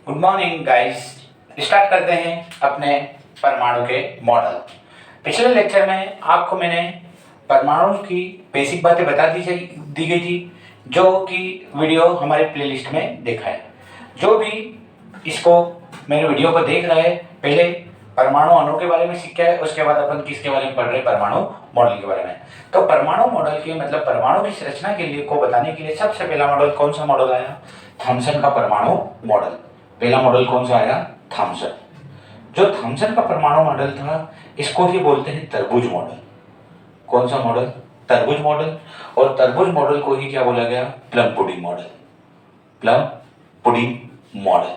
Good morning guys. Start करते हैं अपने परमाणु के मॉडल। पिछले लेक्चर में आपको मैंने परमाणु की बेसिक बातें बता दी गई थी, जो कि वीडियो हमारे प्लेलिस्ट में देखा है। जो भी इसको मेरे वीडियो को देख रहा है, पहले परमाणु अणु के बारे में सीख के है, उसके बाद अपन किसके बारे में पढ़ रहे हैं, परमाणु मॉडल के बारे में। तो परमाणु मॉडल के मतलब परमाणु की संरचना के लिए को बताने के लिए सबसे पहला मॉडल कौन सा मॉडल आया? थॉमसन का परमाणु मॉडल। पहला मॉडल कौन सा आया? थॉमसन। जो थॉमसन का परमाणु मॉडल था, इसको ही बोलते हैं तरबूज मॉडल। कौन सा मॉडल? तरबूज मॉडल। और तरबूज मॉडल को ही क्या बोला गया? Plum pudding model. Plum pudding model.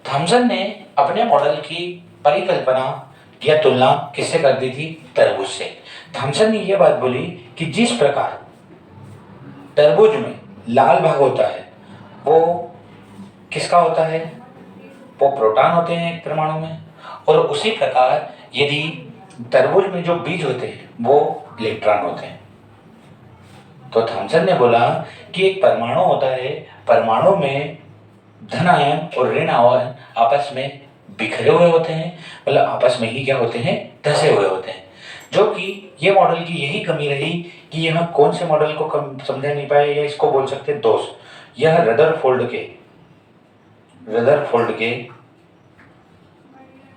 Thomson ने अपने मॉडल की परिकल्पना या तुलना किससे कर दी थी? तरबूज से। थॉमसन ने यह बात बोली कि जिस प्रकार तरबूज में लाल भाग होता है वो किसका होता है? वो प्रोटॉन होते हैं एक परमाणु में। और उसी प्रकार यदि तरबूज में जो बीज होते हैं वो इलेक्ट्रॉन होते हैं। तो थॉमसन ने बोला कि एक परमाणु होता है, परमाणु में धन आयन और ऋण आयन आपस में बिखरे हुए होते हैं, मतलब आपस में ही क्या होते हैं? धसे हुए होते हैं। जो कि ये मॉडल की यही कमी रही कि यह कौन से मॉडल को कम समझा नहीं पाए, या इसको बोल सकते हैं दोष। यह रदरफोर्ड के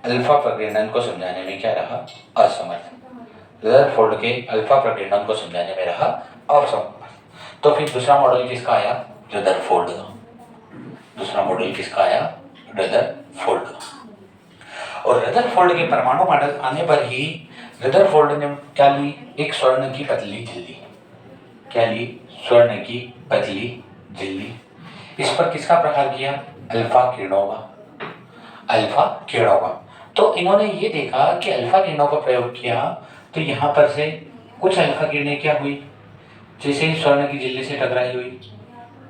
अल्फा प्रकीर्णन को समझाने में क्या रहा? असमर्थ। रदरफोर्ड के अल्फा प्रकीर्णन को समझाने में रहा असमर्थ। तो फिर दूसरा मॉडल किसका आया? रदरफोर्ड का। दूसरा मॉडल किसका आया? रदरफोर्ड का। और रदरफोर्ड के परमाणु मॉडल आने पर ही रदरफोर्ड ने क्या ली? एक स्वर्ण की पतली झिल्ली। क्या ली? स्वर्ण की पतली झिल्ली। इस पर किसका प्रहार किया? अल्फा किरणों का। अल्फा किरणों का। तो इन्होंने ये देखा कि अल्फा किरणों का प्रयोग किया तो यहाँ पर से कुछ अल्फा किरणें क्या हुई? जैसे ही स्वर्ण की झिल्ली से टकराई हुई,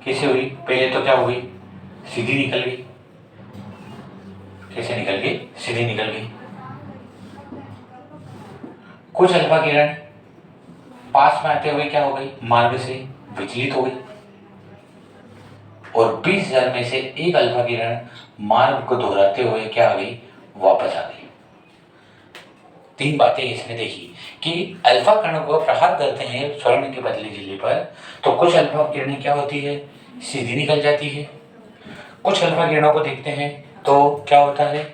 कैसे हुई? पहले तो क्या हुई? सीधी निकल गई। कैसे निकल गई? सीधी निकल गई। कुछ अल्फा किरण पास में आते हुए क्या हो गई? मार्ग से विचलित हो गई। और 20,000 में से एक अल्फा किरण मार्ग को दोहराते हुए क्या आ गई? वापस आ गई। तीन बातें इसने देखी कि अल्फा किरणों को प्रहार करते हैं स्वर्ण की पतली झिल्ली पर, तो कुछ अल्फा किरणें क्या होती है? सीधी निकल जाती है। कुछ अल्फा किरणों को देखते हैं तो क्या होता है?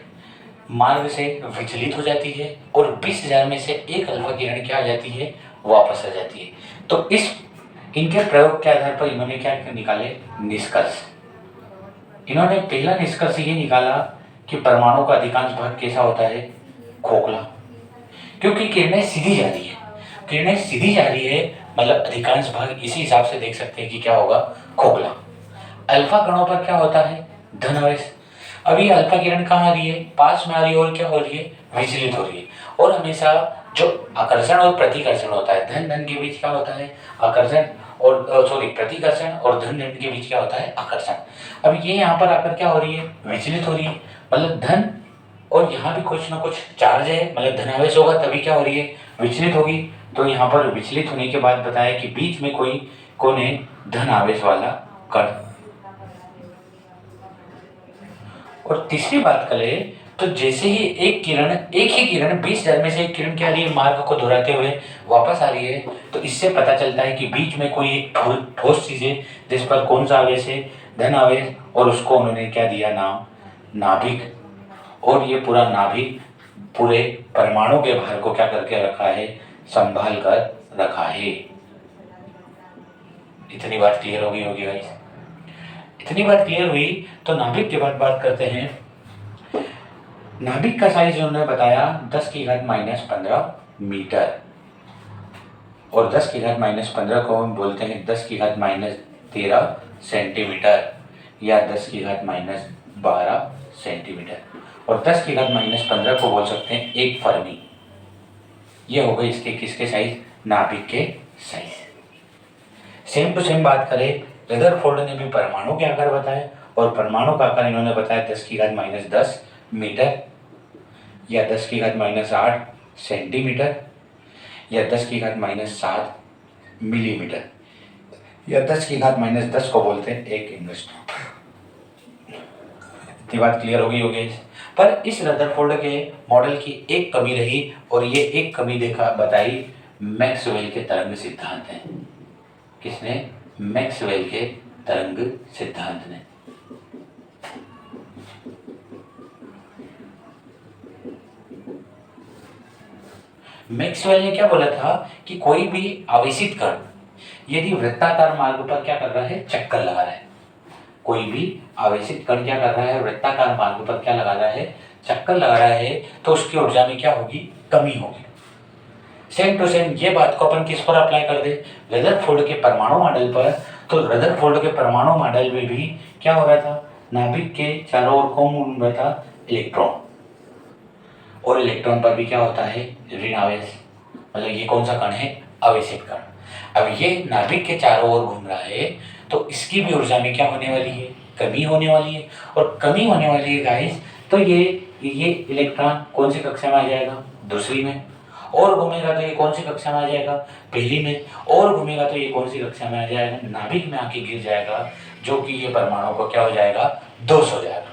मार्ग से विचलित हो जाती है। और 20,000 में से एक अल्फा किरण क्या आ जाती है? वापस आ जाती है। तो इनके प्रयोग के आधार पर इन्होंने क्या निकाले? निष्कर्ष। इन्होंने पहला निष्कर्ष ये निकाला कि परमाणु का अधिकांश भाग कैसा होता है? खोखला। क्योंकि किरणें सीधी जा रही है। किरणें सीधी जा रही है मतलब अधिकांश भाग इसी हिसाब से देख सकते हैं कि क्या होगा? खोखला। अल्फा कणों पर क्या होता है? धन आवेश। अभी अल्फा किरण कहाँ आ रही है? पास में आ रही है और क्या हो रही है? विचलित हो रही है। और हमेशा जो आकर्षण और प्रतिकर्षण होता है, धन धन के बीच क्या होता है? आकर्षण। और प्रतिकर्षण। और धन धन के बीच क्या होता है? आकर्षण। अब ये यहाँ पर आकर क्या हो रही है? विचलित हो रही है। मतलब धन और यहाँ भी कुछ ना कुछ चार्ज है, मतलब धनावेश होगा तभी क्या हो रही है? विचलित होगी। तो यहाँ पर विचलित होने के बाद बताया कि बीच में कौन है? धन आवेश वाला कण। और तीसरी बात करें तो जैसे ही एक ही किरण 20,000 में से एक किरण क्या आ रही है? मार्ग को दोहराते हुए वापस आ रही है। तो इससे पता चलता है कि बीच में कोई एक ठोस चीज है जिस पर कौन सा आवेश है? धन आवेश। और उसको उन्होंने क्या दिया नाम? नाभिक। और ये पूरा नाभिक पूरे परमाणु के भार को क्या करके रखा है? संभाल कर रखा है। इतनी बात क्लियर होगी गाइस? इतनी बात क्लियर हुई तो नाभिक के बाद बात करते हैं। नाभिक का साइज उन्होंने बताया 10⁻⁻15 मीटर। और 10⁻⁻15 को हम बोलते हैं 10⁻⁻13 सेंटीमीटर या 10⁻⁻12 सेंटीमीटर। और 10⁻⁻15 को बोल सकते हैं एक फर्मी। ये हो गए इसके किसके साइज? नाभिक के साइज। सेम टू सेम बात करें, रदरफोर्ड ने भी परमाणु के आकार बताए और परमाणु का आकार इन्होंने बताया 10⁻10 मीटर या 10⁻8 सेंटीमीटर या 10⁻7 मिलीमीटर। या 10⁻⁻10 को बोलते हैं 1 एंगस्ट्रॉम। इतनी बात क्लियर होगी। पर इस रदरफोर्ड के मॉडल की एक कमी रही, और ये एक कमी बताई मैक्सवेल के तरंग सिद्धांत ने। किसने? मैक्सवेल के तरंग सिद्धांत ने। मैक्सवेल ने क्या बोला था कि कोई भी आवेशित कण यदि वृत्ताकार मार्ग पर क्या कर रहा है? चक्कर लगा रहा है। कोई भी आवेशित कण क्या कर रहा है? वृत्ताकार मार्ग पर क्या लगा रहा है? चक्कर लगा रहा है, तो उसकी ऊर्जा में क्या होगी? कमी होगी। सेम टू सेम ये बात को अपन किस पर अप्लाई कर दे? रदरफोर्ड के परमाणु मॉडल पर। तो रदरफोर्ड के परमाणु मॉडल में भी क्या हो रहा था? नाभिक के चारों ओर कौन घूम रहा था? इलेक्ट्रॉन। और इलेक्ट्रॉन पर भी क्या होता है? ऋण आवेश। मतलब ये कौन सा कण है? आवेशित कण। अब ये नाभिक के चारों ओर घूम रहा है, तो इसकी भी ऊर्जा में क्या होने वाली है? कमी होने वाली है। और कमी होने वाली है गाइस, तो ये इलेक्ट्रॉन कौन सी कक्षा में आ जाएगा? दूसरी में। और घूमेगा तो ये कौन सी कक्षा में आ जाएगा? पहली में। और घूमेगा तो ये कौन सी कक्षा में आ जाएगा? नाभिक में आके गिर जाएगा, जो कि ये परमाणु को क्या हो जाएगा? दोष हो जाएगा।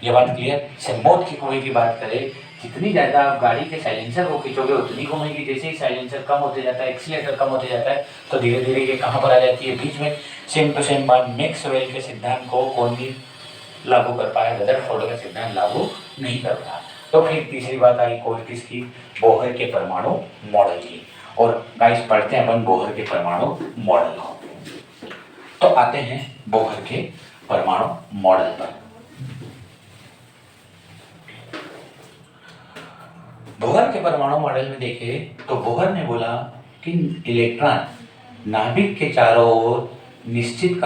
ये बात क्लियर? से मौत की कुएं की बात करें, जितनी ज़्यादा आप गाड़ी के साइलेंसर को खींचोगे उतनी घूमेगी। जैसे ही साइलेंसर कम होते जाता है, एक्सीलेटर कम होते जाता है, तो धीरे धीरे ये कहाँ पर आ जाती है? बीच में। सेम टू सेम बात मैक्सवेल के सिद्धांत को कौन भी लागू कर पाया? रदरफोर्ड का सिद्धांत लागू नहीं कर पाया। तो फिर तीसरी बात आई कोई किसकी? बोहर के परमाणु मॉडल की। और गाइस पढ़ते हैं अपन बोहर के परमाणु मॉडल को। तो आते हैं बोहर के परमाणु मॉडल पर। बोहर के परमाणु मॉडल में देखें तो बोहर ने बोला कि इलेक्ट्रॉन नाभिक के चारों ओर निश्चित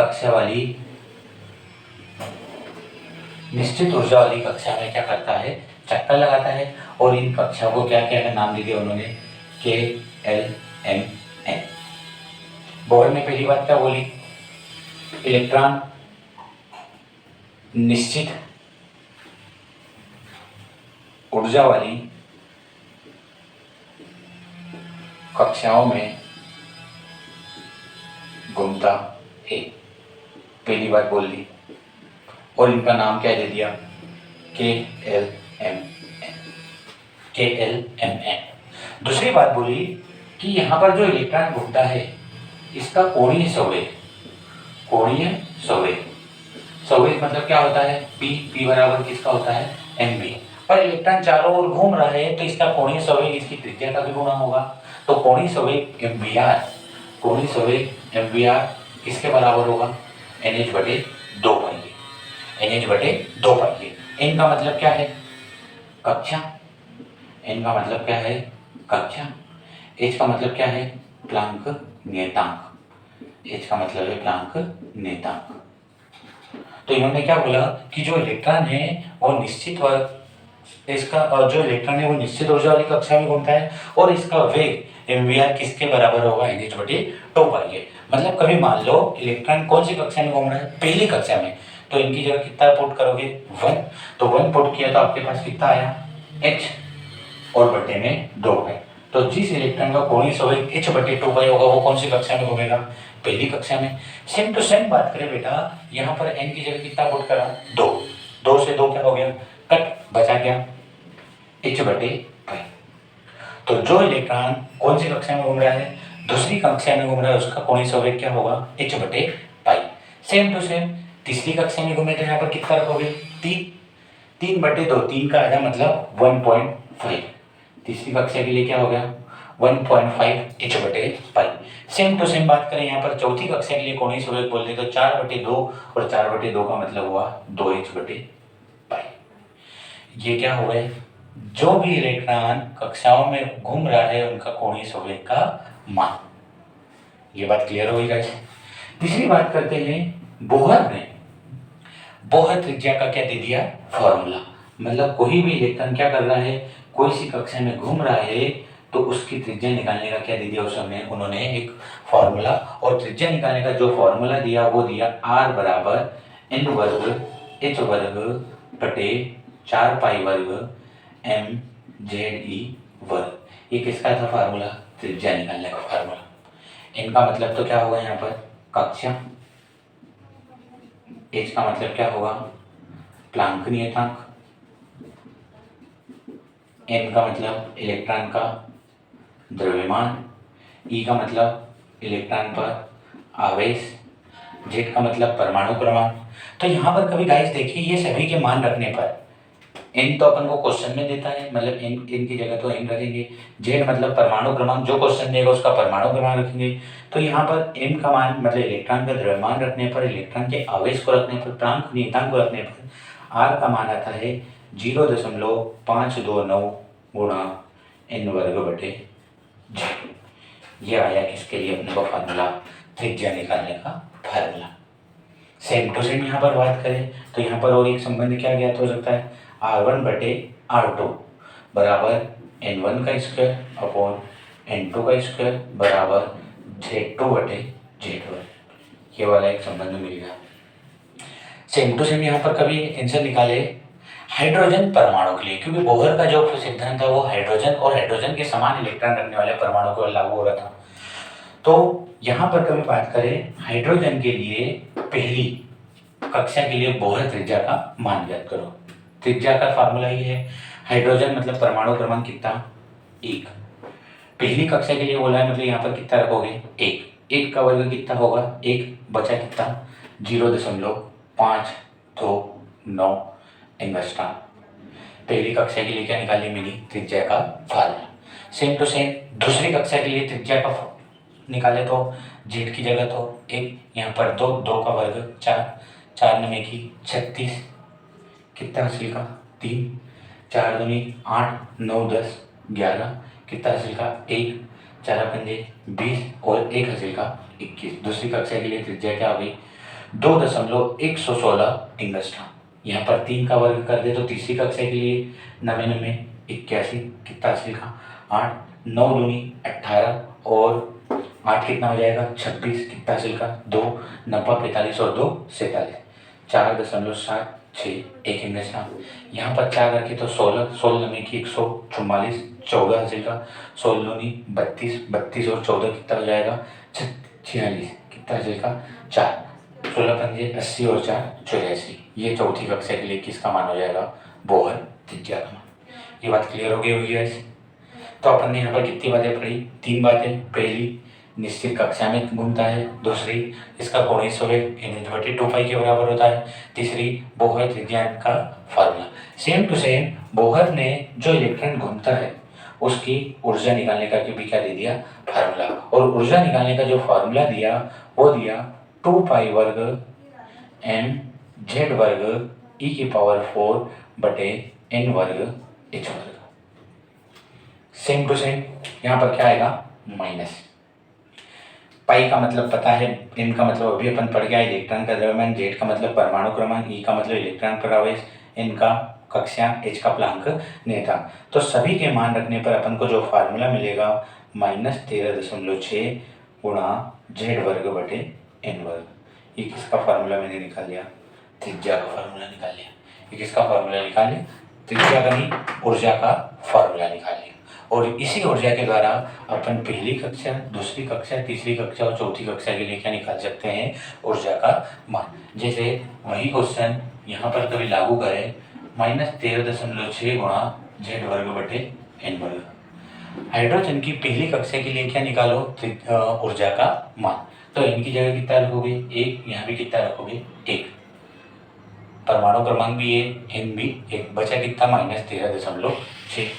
ऊर्जा वाली कक्षा में क्या करता है? चक्कर लगाता है। और इन कक्षा को क्या क्या नाम दे दिया उन्होंने? KLMN। बोहर ने पहली बात क्या बोली? इलेक्ट्रॉन निश्चित ऊर्जा वाली कक्षाओं में घूमता है। पहली बात बोल दी। और इनका नाम क्या दे दिया? KLMN। दूसरी बात बोली कि यहाँ पर जो इलेक्ट्रॉन घूमता है इसका कोणीय संवेग मतलब क्या होता है? P बराबर किसका होता है? mv। पर इलेक्ट्रॉन चारों ओर घूम रहा है, तो इसका कोणीय संवेग इसकी त्रिज्या का भी गुणा होगा। तो कोणीय संवेग mvr किसके बराबर होगा? NH/2 n का मतलब क्या है? कक्षा। n का मतलब क्या है? कक्षा। h का मतलब क्या है? प्लांक नियतांक। तो इन्होंने क्या बोला कि जो इलेक्ट्रॉन है वो निश्चित ऊर्जा वाली कक्षा में घूमता है, और इसका वेग mvr किसके बराबर होगा? NH/2 मतलब कभी मान लो इलेक्ट्रॉन कौन सी कक्षा में घूम रहा है? पहली कक्षा में। तो इनकी जगह कितना पुट करोगे? 1। तो 1 पुट किया तो आपके पास कितना आया? h और बटे में 2 है। तो जिस इलेक्ट्रॉन का कोणीय संवेग h/2 होगा वो कौन सी कक्षा में घूमेगा? पहली कक्षा में। सेम टू सेम बात करें बेटा, यहाँ पर n की जगह कितना पुट करा? 2। 2 से 2 क्या हो गया? कट, बचा क्या? h/2। तो जो इलेक्ट्रॉन कौन सी कक्षा में घूम रहा है? दूसरी कक्षा में घूम रहा है, उसका कोणीय संवेग क्या होगा? h/π। सेम टू सेम तीसरी कक्षा में घूमे तो यहाँ पर कितना रखोगे? 3/2। 3 का आधा मतलब 1.5। तीसरी कक्षा के लिए क्या हो गया? 1.5 h/π। सेम टू सेम बात करें यहाँ पर चौथी कक्षा के लिए कोणीय संवेग बोल दे तो 4/2, और 4/2 का मतलब हुआ 2h/π। ये क्या हुआ है? जो भी इलेक्ट्रॉन कक्षाओं में घूम रहा है उनका कोणीय संवेग का मान। ये बात क्लियर होगी गाइस? तीसरी बात करते हैं, बोहर ने बोहर त्रिज्या का क्या दे दिया? फॉर्मूला। मतलब कोई भी इलेक्ट्रॉन क्या कर रहा है? कोई सी कक्षा में घूम रहा है, तो उसकी त्रिज्या निकालने का क्या दे दिया? उन्होंने एक फॉर्मूला। और त्रिज्या निकालने का जो फॉर्मूला दिया वो दिया r बराबर n वर्ग h वर्ग बटे 4 वर्ग mze वर्ग। ये किसका था फार्मूला? त्रिज्या निकालने का फार्मूला। इनका मतलब तो क्या होगा यहाँ पर? कक्षा, एच का मतलब क्या होगा, प्लांक नियतांक, एम का मतलब इलेक्ट्रॉन का द्रव्यमान, ई का मतलब इलेक्ट्रॉन पर आवेश, जेड का मतलब परमाणु क्रमांक। तो यहाँ पर कभी गाइस देखिए, ये सभी के मान रखने पर एन तो अपन को क्वेश्चन में देता है, मतलब एन की जगह तो एन रखेंगे। जेड मतलब परमाणु क्रमांक, जो क्वेश्चन देगा उसका परमाणु क्रमांक रखेंगे। तो यहाँ पर एम का मान मतलब इलेक्ट्रॉन का द्रव्यमान रखने पर, इलेक्ट्रॉन के आवेश को रखने पर, प्लांक नियतांक को रखने पर आर का मान आता है 0.529 गुणा एन वर्ग बटे जेड। ये आया किसके लिए अपने को फार्मूला, त्रिज्या निकालने का फार्मूला। सेम टू सेम यहाँ पर बात करें तो यहाँ पर और एक संबंध क्या ज्ञात हो सकता है, R1 बटे R2 बराबर N1 का स्क्वायर अपॉन N2 का स्क्वायर बराबर Z2 बटे Z1। ये वाला एक संबंध मिल गया। सेम टू सेम यहाँ पर कभी आंसर निकाले हाइड्रोजन परमाणु के लिए, क्योंकि बोहर का जो सिद्धांत था वो हाइड्रोजन और हाइड्रोजन के समान इलेक्ट्रॉन रखने वाले परमाणु को लागू हो रहा था। तो यहाँ पर कभी बात करें हाइड्रोजन के लिए, पहली कक्षा के लिए बोहर त्रिज्या का मान ज्ञात करो। त्रिज्या का फार्मूला ये है, हाइड्रोजन मतलब परमाणु क्रमांक कितना, 1। पहली कक्षा के लिए बोला है, मतलब यहाँ पर कितना रखोगे, 1। 1 का वर्ग कितना होगा, 1 बचा कितना 0.529 एंगस्ट्रॉम। पहली कक्षा के लिए क्या निकाली मैंने, त्रिज्या का फार्मूला। सेम टू सेम दूसरी कक्षा के लिए त्रिज्या का निकाले तो जेड की जगह तो 1, यहाँ पर 2, 2 का वर्ग 4, 4 नमे की 36, कितना हासिल का 3, 4 दूनी 8, 9 10 11, कितना हासिल का 1, 4 पंजे 20 और 1 हासिल का 21। दूसरी कक्षा के लिए त्रिज्या क्या हो गई 2.116 एंगस्ट्रॉम। यहाँ पर 3 का वर्ग कर दे तो तीसरी कक्षा के लिए 9 9 81, कितना हासिल का 8, 9 दूनी 18 और 8 कितना हो जाएगा 26, कितना हासिल का 2, 90 45 और 2 47, 4.76 एक एंगस्ट्रॉम। यहाँ पर 4 रखे तो 16, 16 नमे की 144, 14 हासिल का 16 दूनी 32, 32 और 14 कितना हो जाएगा 46, कितना हासिल का 4, 16 पंजे 80 और 4 84। ये चौथी कक्षा के लिए किसका मान हो जाएगा, बोहर त्रिज्या का मान। ये बात क्लियर हो गई होगी गाइस। तो अपन ने यहाँ पर कितनी बातें पढ़ी, 3 बातें। पहली, निश्चित कक्षा में घूमता है। दूसरी, इसका कोणीय संवेग n/2π के बराबर होता है। तीसरी, बोहर त्रिज्या का formula. Same to same Bohr ने जो इलेक्ट्रॉन घूमता है उसकी ऊर्जा निकालने का भी क्या दे दिया, फार्मूला। और ऊर्जा निकालने का जो फार्मूला दिया वो दिया 2π वर्ग mz वर्ग e⁴ बटे n वर्ग h वर्ग। सेम टू सेम यहाँ पर क्या आएगा, माइनस। पाई का मतलब पता है, एम का मतलब अभी अपन पढ़ गया इलेक्ट्रॉन का द्रव्यमान, जेड का मतलब परमाणु क्रमांक, ई का मतलब इलेक्ट्रॉन पर आवेश, एन का कक्षा, एच का प्लांक नियतांक। तो सभी के मान रखने पर अपन को जो फार्मूला मिलेगा -13.6 गुणा जेड वर्ग बटे एन वर्ग। ये किसका फार्मूला मैंने निकाल लिया, त्रिज्या का फार्मूला निकाल लिया। ये किसका फार्मूला निकाल लिया, त्रिज्या का नहीं, ऊर्जा का फार्मूला निकाल लिया। और इसी ऊर्जा के द्वारा अपन पहली कक्षा, दूसरी कक्षा, तीसरी कक्षा और चौथी कक्षा के लिए क्या निकाल सकते हैं, ऊर्जा का मान। जैसे वही क्वेश्चन यहाँ पर कभी लागू करें, -13.6 गुणा जेड वर्ग बटे एन वर्ग। हाइड्रोजन की पहली कक्षा के लिए क्या निकालो, ऊर्जा का मान। तो एन की जगह कितना रखोगे 1, यहाँ भी कितना रखोगे 1, परमाणु क्रमांक भी है, एन भी 1, बचा कितना -13.6।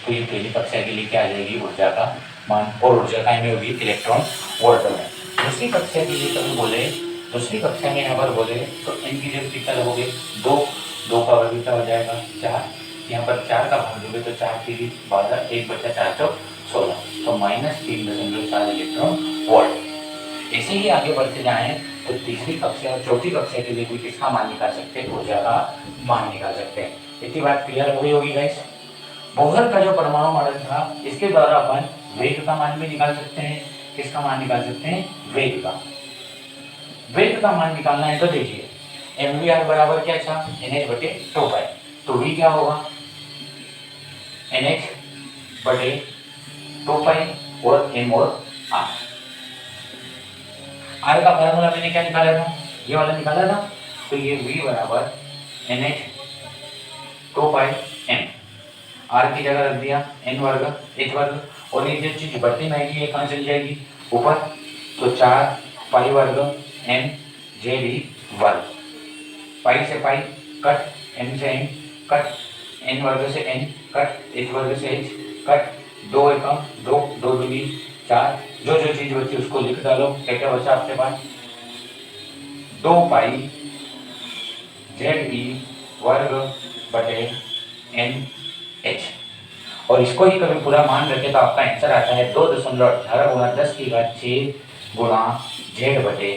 तो ये पहली कक्षा के लिए क्या आ जाएगी, ऊर्जा का मान। और ऊर्जा का में होगी इलेक्ट्रॉन वोल्ट में। दूसरी कक्षा के लिए कभी बोले, दूसरी कक्षा में यहाँ पर बोले तो एन की जगह कितना रखोगे 2, 2 का वर्ग कितना हो जाएगा 4, यहाँ पर 4 का भाग दोगे तो 4 की 12, 1 बचा 4 तो 16, तो -3.4 इलेक्ट्रॉन वोल्ट। ऐसे ही आगे बढ़ते जाएं तो तीसरी कक्षा और चौथी कक्षा के लिए भी किसका मान निकाल सकते हैं, ऊर्जा का मान निकाल सकते हैं। इतनी बात क्लियर हो गई होगी गाइस। बोहर का जो परमाणु मॉडल था इसके द्वारा अपन वेग का मान भी निकाल सकते हैं। किसका मान निकाल सकते हैं, वेग का। वेग का मान निकालना है तो देखिए mvr बराबर क्या था, nh/2π। तो v क्या होगा, nh/2π और m और r। आर का फार्मूला मैंने क्या निकाला था, ये वाला निकाला था, तो ये v बराबर NH 2 पाई m, आर की जगह रख दिया n वर्ग h वर्ग, और ये जो चीज बढ़ती रहेगी ये कहाँ चली जाएगी ऊपर, तो 4 पाई वर्ग m JD वर्ग, पाई से पाई कट, m से m कट, n वर्ग से n कट, h वर्ग से h कट, 2 एकम 2, 2 दूनी 4, जो जो चीज बची उसको लिख डालो, क्या क्या बचा आपके पास 2 पाई ZE वर्ग बटे NH, और इसको ही कभी पूरा मान रखे तो आपका आंसर आता है 2.18 गुणा 10 की घात 6 गुणा Z बटे,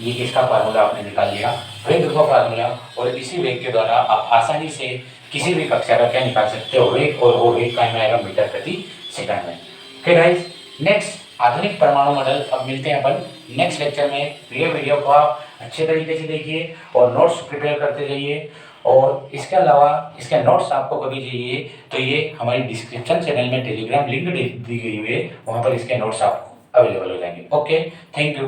ये किसका फार्मूला आपने निकाल लिया, वेग का फार्मूला, और इसी वेग के द्वारा आप आसानी से किसी भी कक्षा का क्या निकाल सकते हो वेग, और वो वेग का आएगा मीटर प्रति सेकंड में। ओके गाइस, नेक्स्ट आधुनिक परमाणु मॉडल, अब मिलते हैं अपन नेक्स्ट लेक्चर में। ये वीडियो को आप अच्छे तरीके से देखिए और नोट्स प्रिपेयर करते जाइए, और इसके अलावा इसके नोट्स आपको कभी चाहिए तो ये हमारी डिस्क्रिप्शन चैनल में टेलीग्राम लिंक दी गई हुई है, वहाँ पर इसके नोट्स आपको अवेलेबल हो जाएंगे। Okay, thank you.